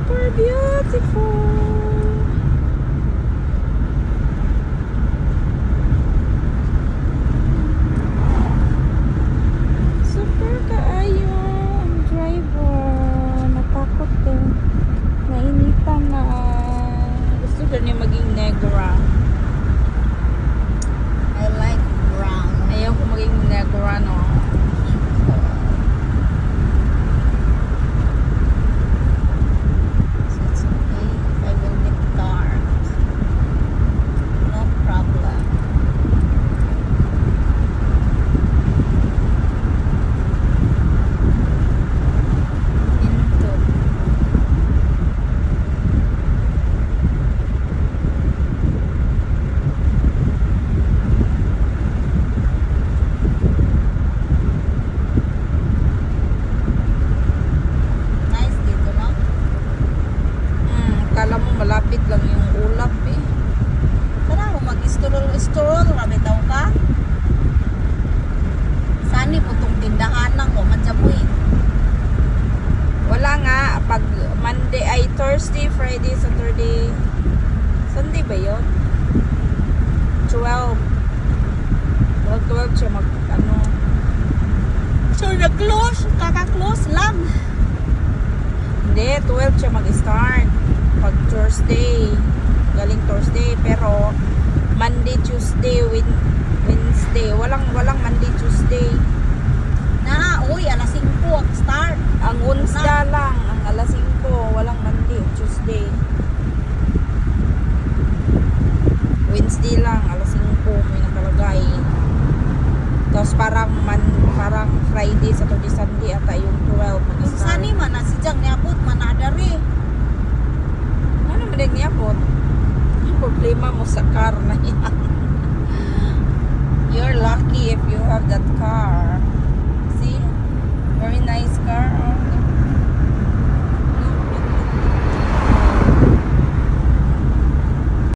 Super beautiful. Super kaayo ang driver. Natakot din. Nainitan na. Gusto na niya maging negra. I like brown. Ayaw ko maging negra, no? So it's okay if I will get dark. No problem. Into. Nice dito, no? Kala mo malapit lang yung ulap eh. Tara ako mag-stroll. Rabi daw ka. Sani po itong tindahan lang ko. Madyabuin. Wala nga, pag Monday ay Thursday, Friday, Saturday, Sunday ba yun? 12. 12 siya mag, ano, So, nag-close. Kaka-close lang. hindi, 12 siya mag-start. Pag Thursday, galing Thursday, pero Monday, Tuesday, Wednesday, walang Monday, Tuesday. Uy, alas 5 ang start. Ang Wednesday lang, ang alas 5, walang Monday, Tuesday. Wednesday lang, alas 5, may nakalagay. Tapos parang Friday, Saturday, Sunday ata yung 12 Kung mag-start. sani man, nasidyang niabot, manadari. Ano naman din niya po? Yung problema mo sa car na yan. You're lucky if you have that car.